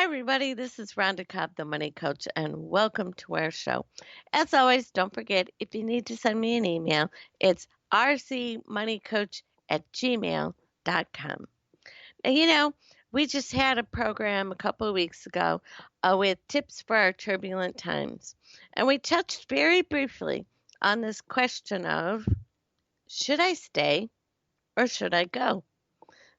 everybody. This is Rhonda Cobb, the Money Coach, and welcome to our show. As always, don't forget if you need to send me an email, it's rcmoneycoach@gmail.com. And we just had a program a couple of weeks ago with tips for our turbulent times. And we touched very briefly on this question of should I stay or should I go?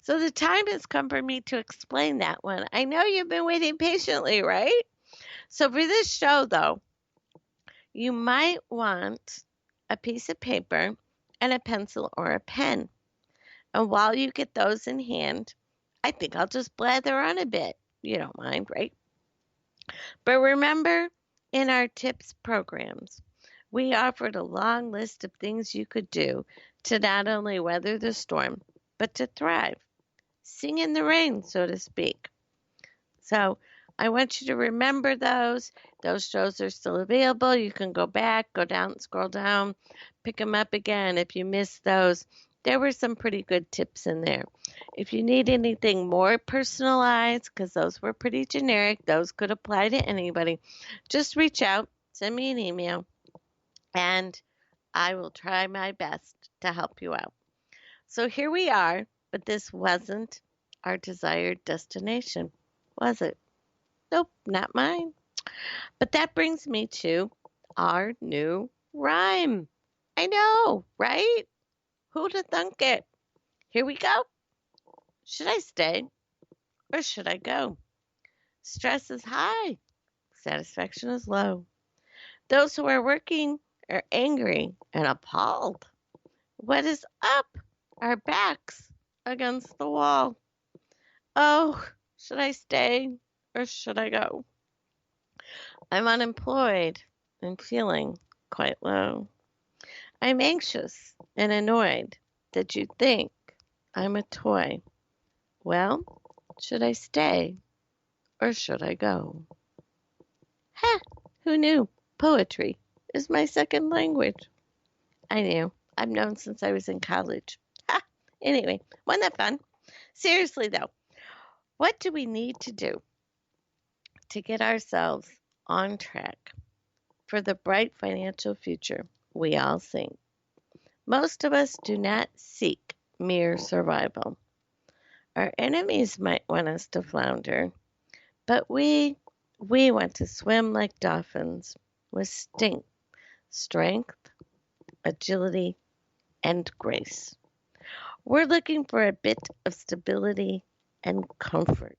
So the time has come for me to explain that one. I know you've been waiting patiently, right? So for this show, though, you might want a piece of paper and a pencil or a pen. And while you get those in hand, I think I'll just blather on a bit. You don't mind, right? But remember, in our tips programs, we offered a long list of things you could do to not only weather the storm, but to thrive. Sing in the rain, so to speak. So I want you to remember those. Those shows are still available. You can go back, go down, scroll down, pick them up again if you missed those. There were some pretty good tips in there. If you need anything more personalized, because those were pretty generic, those could apply to anybody, just reach out, send me an email, and I will try my best to help you out. So here we are, but this wasn't our desired destination, was it? Nope, not mine. But that brings me to our new rhyme. I know, right? Who'd have thunk it? Here we go. Should I stay or should I go? Stress is high, satisfaction is low. Those who are working are angry and appalled. What is up? Our backs against the wall. Oh, should I stay or should I go? I'm unemployed and feeling quite low. I'm anxious and annoyed that you think I'm a toy. Well, should I stay or should I go? Ha! Who knew? Poetry is my second language. I knew. I've known since I was in college. Ha! Anyway, wasn't that fun? Seriously, though, what do we need to do to get ourselves on track for the bright financial future we all seek? Most of us do not seek mere survival. Our enemies might want us to flounder, but we want to swim like dolphins with strength, agility, and grace. We're looking for a bit of stability and comfort.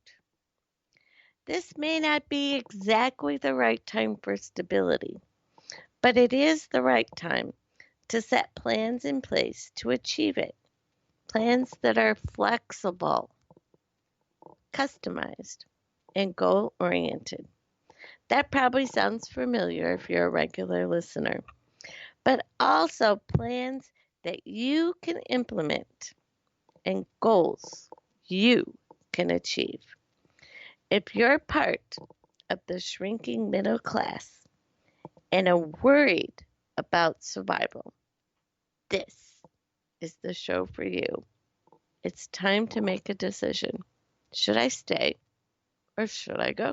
This may not be exactly the right time for stability, but it is the right time to set plans in place to achieve it. Plans that are flexible, customized, and goal-oriented. That probably sounds familiar if you're a regular listener, but also plans that you can implement and goals you can achieve. If you're part of the shrinking middle class and are worried about survival, this is the show for you. It's time to make a decision. Should I stay or should I go?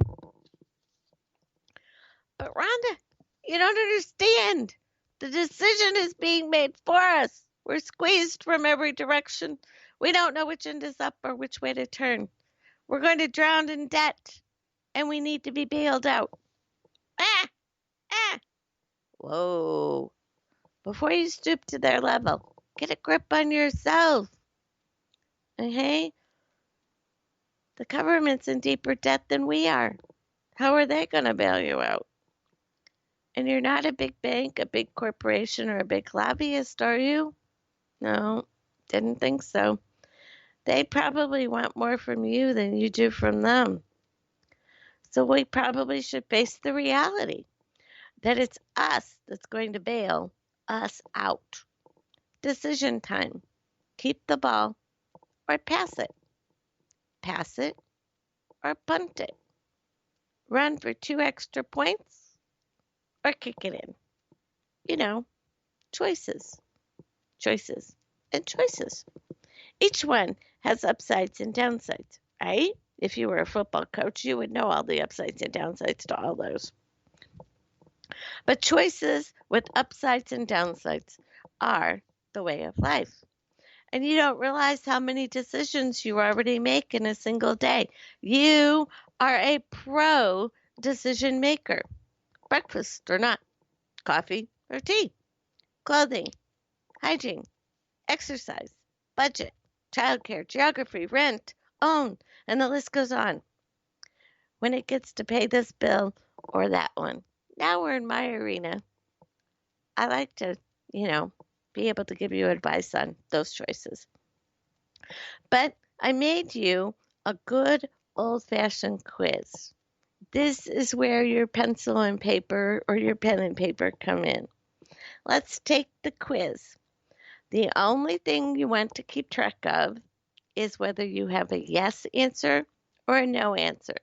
But Rhonda, you don't understand. The decision is being made for us. We're squeezed from every direction. We don't know which end is up or which way to turn. We're going to drown in debt, and we need to be bailed out. Ah! Ah! Whoa. Before you stoop to their level, get a grip on yourself. And hey, the government's in deeper debt than we are. How are they going to bail you out? And you're not a big bank, a big corporation, or a big lobbyist, are you? No, didn't think so. They probably want more from you than you do from them. So we probably should face the reality that it's us that's going to bail us out. Decision time. Keep the ball or pass it. Pass it or punt it. Run for 2 extra points or kick it in. You know, choices, choices, and choices. Each one has upsides and downsides, right? If you were a football coach, you would know all the upsides and downsides to all those. But choices with upsides and downsides are the way of life. And you don't realize how many decisions you already make in a single day. You are a pro decision maker. Breakfast or not, coffee or tea, clothing, hygiene, exercise, budget, childcare, geography, rent, own, and the list goes on. When it gets to pay this bill or that one, now we're in my arena. I like to, you know, be able to give you advice on those choices. But I made you a good old fashioned quiz. This is where your pencil and paper or your pen and paper come in. Let's take the quiz. The only thing you want to keep track of is whether you have a yes answer or a no answer.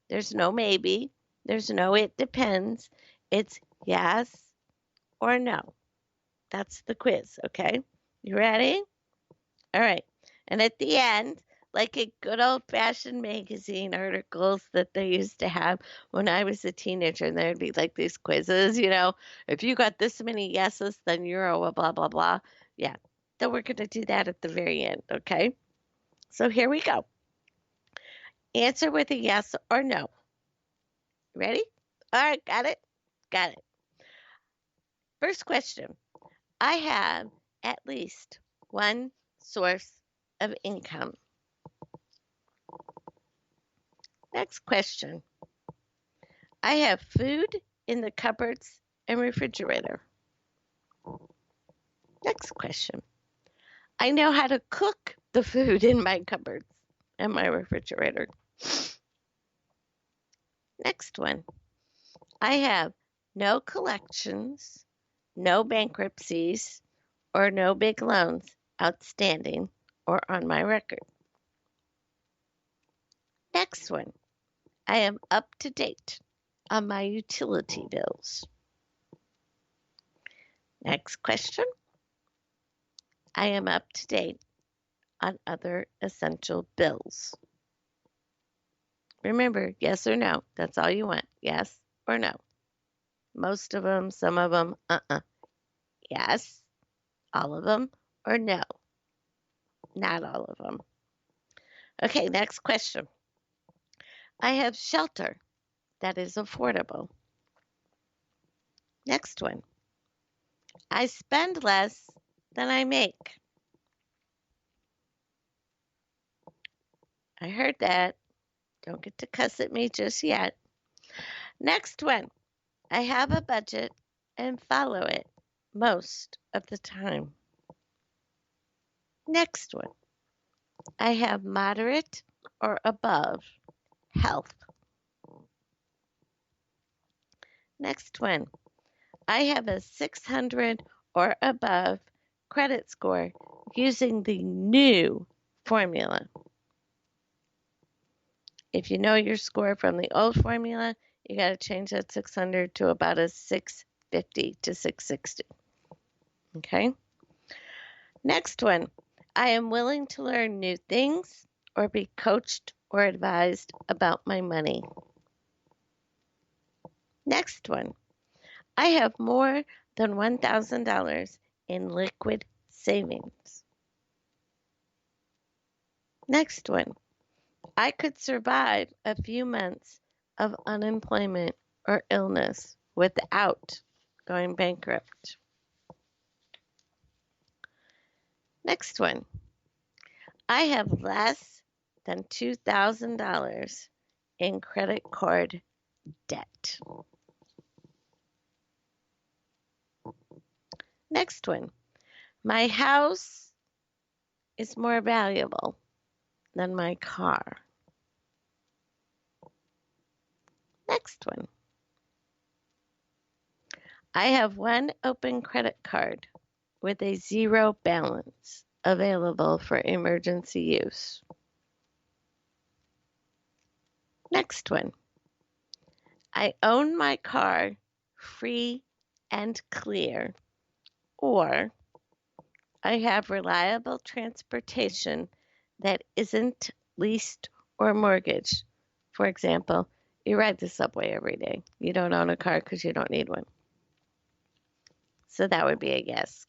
There's no maybe, there's no it depends. It's yes or no. That's the quiz, okay? You ready? All right. And at the end, like a good old fashioned magazine articles that they used to have when I was a teenager, and there'd be like these quizzes, if you got this many yeses, then you're a blah, blah, blah. Yeah. Then we're going to do that at the very end, okay? So here we go. Answer with a yes or no. Ready? All right, got it? Got it. First question. I have at least one source of income. Next question. I have food in the cupboards and refrigerator. Next question. I know how to cook the food in my cupboards and my refrigerator. Next one. I have no collections, no bankruptcies, or no big loans outstanding or on my record. Next one. I am up to date on my utility bills. Next question. I am up to date on other essential bills. Remember, yes or no. That's all you want. Yes or no. Most of them, some of them, yes, all of them, or no, not all of them. Okay, next question. I have shelter that is affordable. Next one. I spend less than I make. I heard that. Don't get to cuss at me just yet. Next one. I have a budget and follow it most of the time. Next one. I have moderate or above health. Next one. I have a 600 or above credit score using the new formula. If you know your score from the old formula, you got to change that 600 to about a 650 to 660. Okay? Next one. I am willing to learn new things or be coached or advised about my money. Next one. I have more than $1,000 in liquid savings. Next one. I could survive a few months of unemployment or illness without going bankrupt. Next one. I have less than $2,000 in credit card debt. Next one. My house is more valuable than my car. Next one. I have one open credit card with a zero balance available for emergency use. Next one. I own my car free and clear, or I have reliable transportation that isn't leased or mortgage? For example, you ride the subway every day. You don't own a car because you don't need one. So that would be a yes.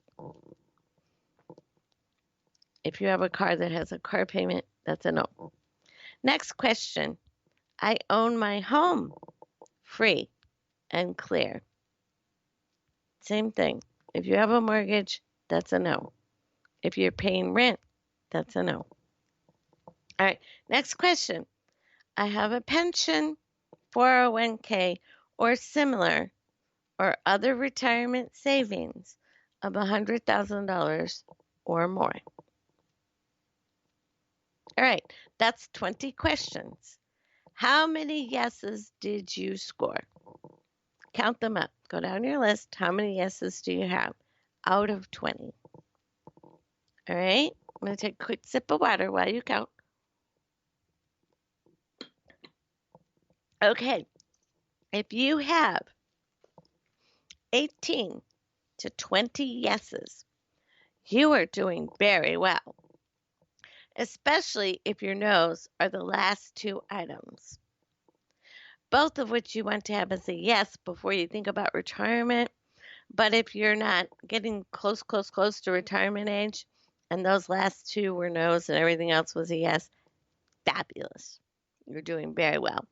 If you have a car that has a car payment, that's a no. Next question. I own my home. Free and clear. Same thing. If you have a mortgage, that's a no. If you're paying rent, that's a no. All right, next question. I have a pension, 401k, or similar, or other retirement savings of $100,000 or more. All right, that's 20 questions. How many yeses did you score? Count them up. Go down your list. How many yeses do you have out of 20? All right, I'm going to take a quick sip of water while you count. Okay, if you have 18 to 20 yeses, you are doing very well, especially if your no's are the last two items, both of which you want to have as a yes before you think about retirement. But if you're not getting close to retirement age, and those last two were no's and everything else was a yes, fabulous. You're doing very well.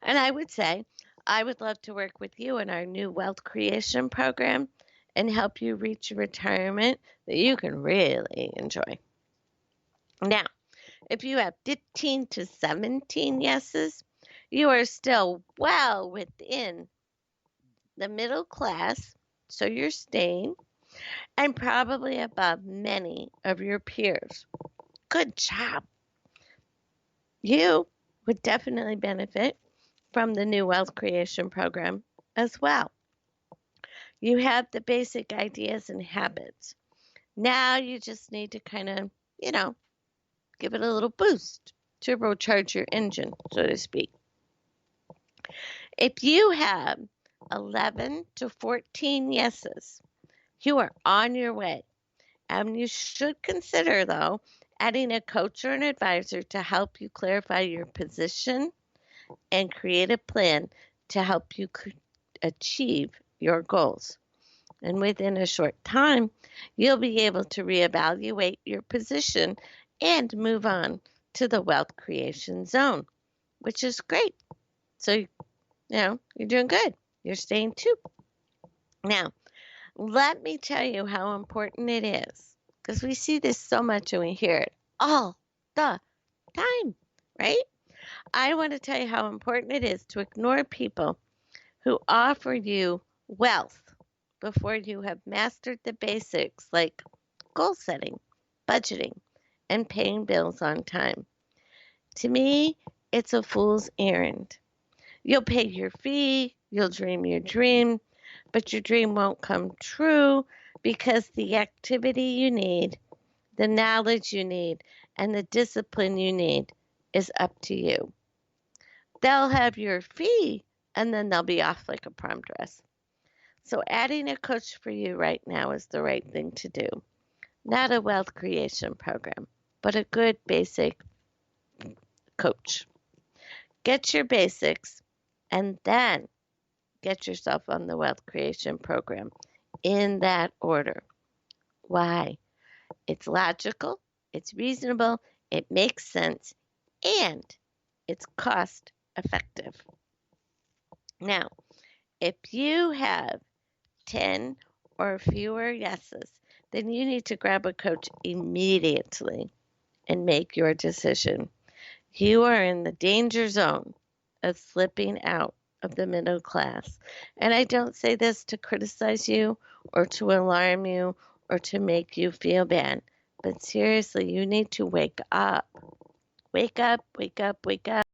And I would say, I would love to work with you in our new wealth creation program and help you reach retirement that you can really enjoy. Now, if you have 15 to 17 yeses, you are still well within the middle class, so you're staying, and probably above many of your peers. Good job. You would definitely benefit from the new wealth creation program as well. You have the basic ideas and habits. Now you just need to kind of, give it a little boost, turbocharge your engine, so to speak. If you have 11 to 14 yeses, you are on your way. And you should consider, though, adding a coach or an advisor to help you clarify your position and create a plan to help you achieve your goals. And within a short time, you'll be able to reevaluate your position and move on to the wealth creation zone, which is great. So, you're doing good. You're staying too. Now, let me tell you how important it is, because we see this so much and we hear it all the time, right? I want to tell you how important it is to ignore people who offer you wealth before you have mastered the basics like goal setting, budgeting, and paying bills on time. To me, it's a fool's errand. You'll pay your fee, you'll dream your dream, but your dream won't come true because the activity you need, the knowledge you need, and the discipline you need is up to you. They'll have your fee and then they'll be off like a prom dress. So adding a coach for you right now is the right thing to do. Not a wealth creation program, but a good basic coach. Get your basics and then get yourself on the wealth creation program in that order. Why? It's logical, it's reasonable, it makes sense, and it's cost effective. Now, if you have 10 or fewer yeses, then you need to grab a coach immediately and make your decision. You are in the danger zone of slipping out of the middle class. And I don't say this to criticize you or to alarm you or to make you feel bad. But seriously, you need to wake up. Wake up, wake up, wake up.